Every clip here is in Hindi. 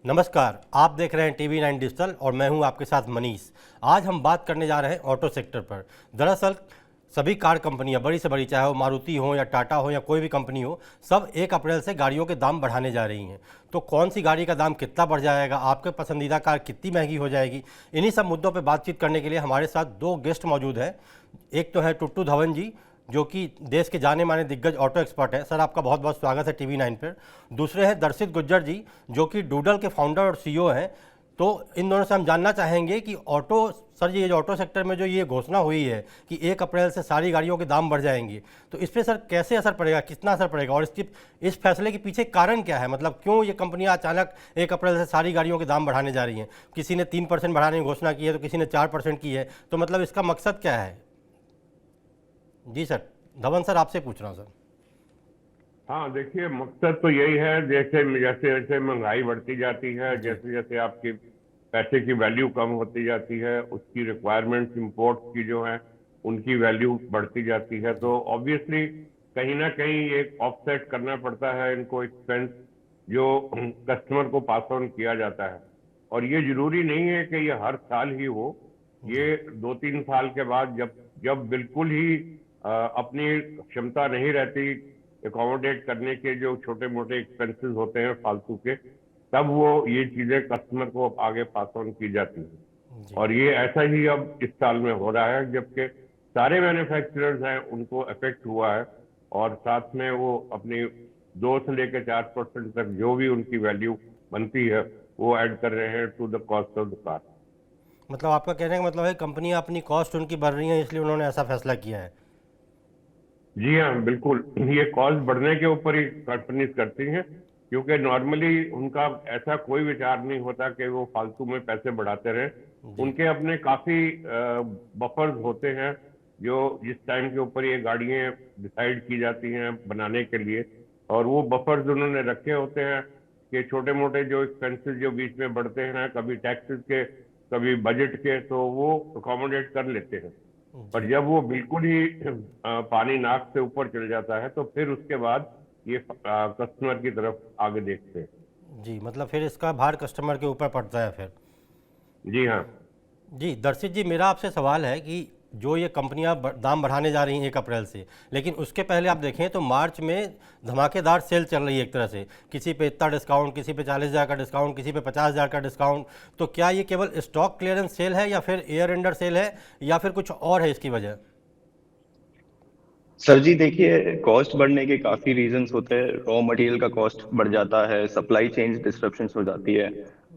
नमस्कार, आप देख रहे हैं टीवी 9 डिजिटल और मैं हूं आपके साथ मनीष। आज हम बात करने जा रहे हैं ऑटो सेक्टर पर। दरअसल सभी कार कंपनियां बड़ी से बड़ी, चाहे वो मारुति हो या टाटा हो या कोई भी कंपनी हो, सब 1 अप्रैल से गाड़ियों के दाम बढ़ाने जा रही हैं। तो कौन सी गाड़ी का दाम कितना बढ़ जाएगा, आपके पसंदीदा कार कितनी महंगी हो जाएगी, इन्हीं सब मुद्दों पर बातचीत करने के लिए हमारे साथ 2 गेस्ट मौजूद हैं। एक तो है टुट्टू धवन जी, जो कि देश के जाने माने दिग्गज ऑटो एक्सपर्ट है। सर, आपका बहुत बहुत स्वागत है टीवी 9 पर। दूसरे हैं दर्शित गुज्जर जी, जो कि डूडल के फाउंडर और सीईओ हैं। तो इन दोनों से हम जानना चाहेंगे कि सर जी, ये जो ऑटो सेक्टर में जो ये घोषणा हुई है कि 1 अप्रैल से सारी गाड़ियों के दाम बढ़ जाएंगे, तो इस पर सर कैसे असर पड़ेगा, कितना असर पड़ेगा, और इस फैसले के पीछे कारण क्या है? मतलब क्यों ये कंपनियां अचानक 1 अप्रैल से सारी गाड़ियों के दाम बढ़ाने जा रही हैं? किसी ने 3% बढ़ाने की घोषणा की है, तो किसी ने 4% की है। तो मतलब इसका मकसद क्या है? जी सर, धवन सर आपसे पूछ रहा हूँ सर। हाँ, देखिए, मकसद तो यही है। जैसे जैसे जैसे महंगाई बढ़ती जाती है, जैसे जैसे आपके पैसे की वैल्यू कम होती जाती है, उसकी रिक्वायरमेंट्स इंपोर्ट की जो है उनकी वैल्यू बढ़ती जाती है, तो ऑब्वियसली कहीं ना कहीं एक ऑफसेट करना पड़ता है इनको एक्सपेंस, जो कस्टमर को पास ऑन किया जाता है। और ये जरूरी नहीं है कि ये हर साल ही हो। ये 2-3 साल के बाद जब जब बिल्कुल ही अपनी क्षमता नहीं रहती एकोमोडेट करने के, जो छोटे मोटे एक्सपेंसेस होते हैं फालतू के, तब वो ये चीजें कस्टमर को आगे पास ऑन की जाती हैं। और ये ऐसा ही अब इस साल में हो रहा है, जबकि सारे मैन्युफैक्चरर्स हैं उनको इफेक्ट हुआ है, और साथ में वो अपनी 2 से लेकर 4% तक जो भी उनकी वैल्यू बनती है वो ऐड कर रहे हैं to the cost of the car. मतलब आपका कहने का मतलब है कंपनियां अपनी कॉस्ट उनकी बढ़ रही हैं, इसलिए उन्होंने ऐसा फैसला किया है। जी हाँ, बिल्कुल। ये कॉस्ट बढ़ने के ऊपर ही कंपनीज करती हैं, क्योंकि नॉर्मली उनका ऐसा कोई विचार नहीं होता कि वो फालतू में पैसे बढ़ाते रहे। जी उनके अपने काफी बफर्स होते हैं, जो जिस टाइम के ऊपर ये गाड़ियां डिसाइड की जाती हैं बनाने के लिए, और वो बफर्स उन्होंने रखे होते हैं कि छोटे मोटे जो एक्सपेंसेस जो बीच में बढ़ते हैं, कभी टैक्सेस के कभी बजट के, तो वो अकोमोडेट कर लेते हैं। पर जी जब वो बिल्कुल ही पानी नाक से ऊपर चल जाता है, तो फिर उसके बाद ये कस्टमर की तरफ आगे देखते हैं। जी, मतलब फिर इसका भार कस्टमर के ऊपर पड़ता है फिर। जी हाँ। जी दर्शित जी, मेरा आपसे सवाल है कि जो ये कंपनियां दाम बढ़ाने जा रही हैं 1 अप्रैल से, लेकिन उसके पहले आप देखें तो मार्च में धमाकेदार सेल चल रही है एक तरह से। किसी पे इतना डिस्काउंट, किसी पे 40,000 का डिस्काउंट, किसी पे 50,000 का डिस्काउंट। तो क्या ये केवल स्टॉक क्लियरेंस सेल है, या फिर ईयर एंडर सेल है, या फिर कुछ और है इसकी वजह? सर जी देखिए, कॉस्ट बढ़ने के काफी रीजंस होते हैं। रॉ मटेरियल का कॉस्ट बढ़ जाता है, सप्लाई चेन डिस्ट्रप्शंस हो जाती है,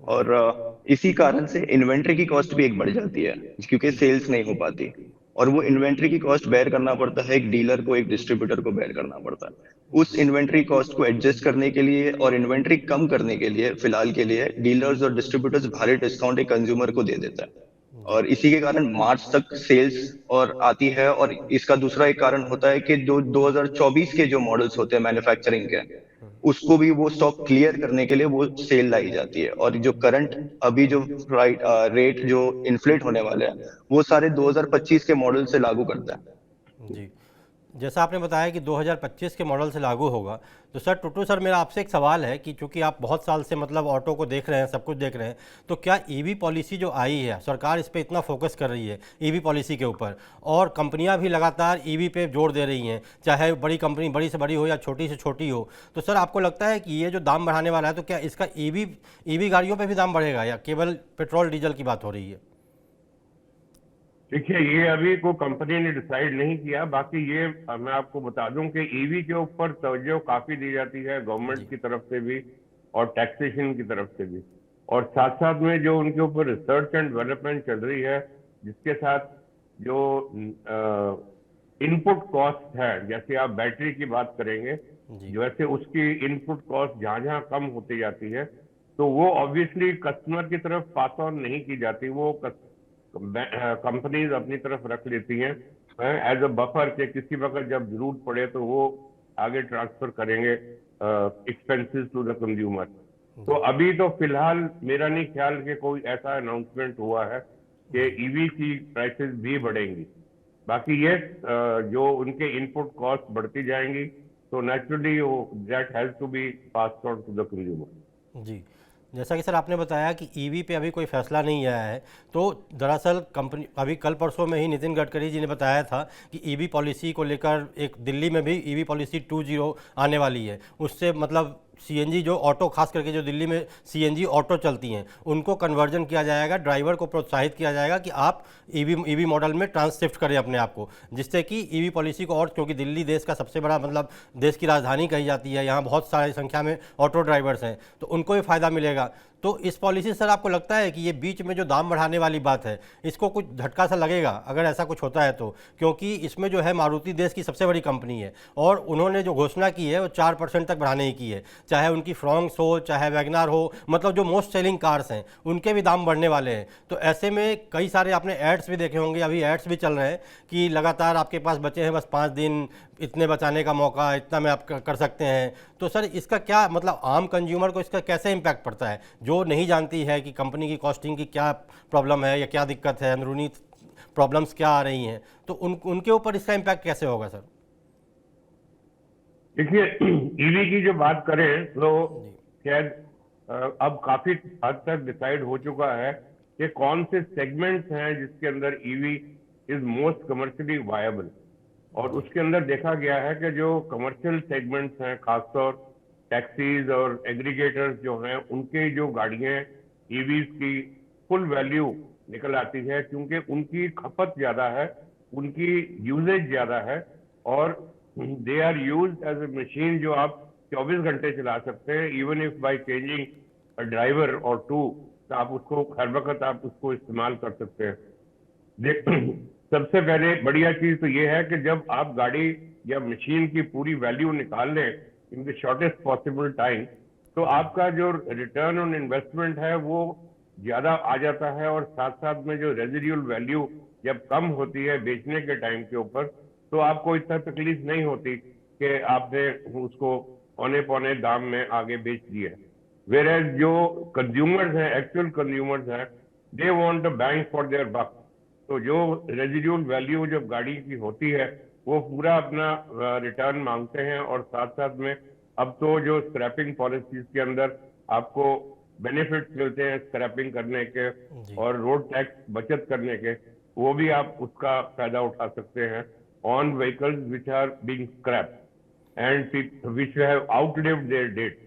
और इसी कारण से इन्वेंट्री की कॉस्ट भी एक बढ़ जाती है, क्योंकि सेल्स नहीं हो पाती। और वो इन्वेंट्री की कॉस्ट बेयर करना पड़ता है एक डीलर को, एक डिस्ट्रीब्यूटर को बेयर करना पड़ता है। उस इन्वेंट्री कॉस्ट को एडजस्ट करने के लिए और इन्वेंट्री कम करने के लिए फिलहाल के लिए डीलर्स और डिस्ट्रीब्यूटर्स भारी डिस्काउंट एक कंज्यूमर को दे देता है, जी और इसी के कारण मार्च तक सेल्स और आती है। और इसका दूसरा एक कारण होता है कि जो 2024 के जो मॉडल्स होते हैं मैन्युफैक्चरिंग के, उसको भी वो स्टॉक क्लियर करने के लिए वो सेल लाई जाती है। और जो करंट अभी जो रेट जो इन्फ्लेट होने वाले हैं, वो सारे 2025 के मॉडल से लागू करता है। जी, जैसा आपने बताया कि 2025 के मॉडल से लागू होगा, तो सर टुटू सर, मेरा आपसे एक सवाल है कि चूंकि आप बहुत साल से मतलब ऑटो को देख रहे हैं, सब कुछ देख रहे हैं, तो क्या ईवी पॉलिसी जो आई है, सरकार इस पे इतना फोकस कर रही है ईवी पॉलिसी के ऊपर, और कंपनियां भी लगातार ईवी पे जोर दे रही हैं, चाहे बड़ी कंपनी बड़ी से बड़ी हो या छोटी से छोटी हो, तो सर आपको लगता है कि ये जो दाम बढ़ाने वाला है, तो क्या इसका ईवी गाड़ियों पर भी दाम बढ़ेगा, या केवल पेट्रोल डीजल की बात हो रही है? देखिए, ये अभी कोई कंपनी ने डिसाइड नहीं किया। बाकी ये मैं आपको बता दूं कि ईवी के ऊपर तवज्जो काफी दी जाती है जी गवर्नमेंट की तरफ से भी और टैक्सेशन की तरफ से भी। और साथ साथ में जो उनके ऊपर रिसर्च एंड डेवलपमेंट चल रही है, जिसके साथ जो इनपुट कॉस्ट है, जैसे आप बैटरी की बात करेंगे, जी वैसे उसकी इनपुट कॉस्ट जहां जहां कम होती जाती है, तो वो ऑब्वियसली कस्टमर की तरफ पास ऑन नहीं की जाती, वो कंपनीज अपनी तरफ रख लेती हैं एज अ बफर, के किसी वक्त जब जरूरत पड़े तो वो आगे ट्रांसफर करेंगे एक्सपेंसेस टू द कंज्यूमर। तो जी अभी तो फिलहाल मेरा नहीं ख्याल कि कोई ऐसा अनाउंसमेंट हुआ है कि जी ईवी की प्राइसेस भी बढ़ेंगी। बाकी ये जो उनके इनपुट कॉस्ट बढ़ती जाएंगी, तो naturally that has to be passed on to the consumer. जी जैसा कि सर आपने बताया कि ईवी पे अभी कोई फैसला नहीं आया है, तो दरअसल कंपनी अभी कल परसों में ही नितिन गडकरी जी ने बताया था कि ईवी पॉलिसी को लेकर एक दिल्ली में भी ईवी पॉलिसी 2.0 आने वाली है। उससे मतलब सीएनजी जो ऑटो, खास करके जो दिल्ली में सीएनजी ऑटो चलती हैं, उनको कन्वर्जन किया जाएगा, ड्राइवर को प्रोत्साहित किया जाएगा कि आप ईवी मॉडल में ट्रांसशिफ्ट करें अपने आप को, जिससे कि ईवी पॉलिसी को, और क्योंकि दिल्ली देश का सबसे बड़ा मतलब देश की राजधानी कही जाती है, यहाँ बहुत सारी संख्या में ऑटो ड्राइवर्स हैं, तो उनको भी फायदा मिलेगा। तो इस पॉलिसी सर आपको लगता है कि ये बीच में जो दाम बढ़ाने वाली बात है, इसको कुछ झटका सा लगेगा अगर ऐसा कुछ होता है तो? क्योंकि इसमें जो है मारुति देश की सबसे बड़ी कंपनी है और उन्होंने जो घोषणा की है वो 4% तक बढ़ाने की है, चाहे उनकी फ्रॉन्क्स हो चाहे वैगनार हो, मतलब जो मोस्ट सेलिंग कार्स हैं उनके भी दाम बढ़ने वाले हैं। तो ऐसे में कई सारे आपने एड्स भी देखे होंगे, अभी एड्स भी चल रहे हैं कि लगातार आपके पास बचे हैं बस 5 दिन, इतने बचाने का मौका, इतना में आप कर सकते हैं। तो सर इसका क्या मतलब, आम कंज्यूमर को इसका कैसे इम्पैक्ट पड़ता है जो नहीं जानती है कि कंपनी की कॉस्टिंग की क्या प्रॉब्लम है या क्या दिक्कत है, अंदरूनी प्रॉब्लम्स क्या आ रही हैं, तो उनके ऊपर इसका इम्पैक्ट कैसे होगा सर? देखिए, ईवी की जो बात करें तो जी शायद अब काफी हद तक डिसाइड हो चुका है कि कौन से सेगमेंट्स हैं जिसके अंदर EV is most commercially viable. और उसके अंदर देखा गया है कि जो कमर्शियल सेगमेंट्स हैं, खासतौर टैक्सीज और एग्रीगेटर्स जो हैं, उनके जो गाड़ियां ईवीज की फुल वैल्यू निकल आती है, क्योंकि उनकी खपत ज्यादा है, उनकी यूजेज ज्यादा है, और they are used as a machine जो आप 24 घंटे चला सकते हैं। Even if by changing a driver और टू, तो आप उसको हर वक्त आप उसको इस्तेमाल कर सकते हैं। सबसे पहले बढ़िया चीज तो ये है कि जब आप गाड़ी या मशीन की पूरी वैल्यू निकाल लें in the shortest possible time, तो आपका जो रिटर्न ऑन इन्वेस्टमेंट है वो ज्यादा आ जाता है, और साथ साथ में जो रेजिडुअल वैल्यू जब कम होती है बेचने के टाइम के ऊपर, तो आपको इतना तकलीफ नहीं होती कि आपने उसको औने पौने दाम में आगे बेच दिया। वेर एज जो कंज्यूमर्स हैं, एक्चुअल कंज्यूमर्स हैं, they want a bang for their buck. तो जो रेजिडुअल वैल्यू जब गाड़ी की होती है वो पूरा अपना रिटर्न मांगते हैं, और साथ साथ में अब तो जो स्क्रैपिंग पॉलिसीज के अंदर आपको बेनिफिट्स मिलते हैं स्क्रैपिंग करने के जी और रोड टैक्स बचत करने के, वो भी आप उसका फायदा उठा सकते हैं on vehicles which are being scrap and which have outlived their date.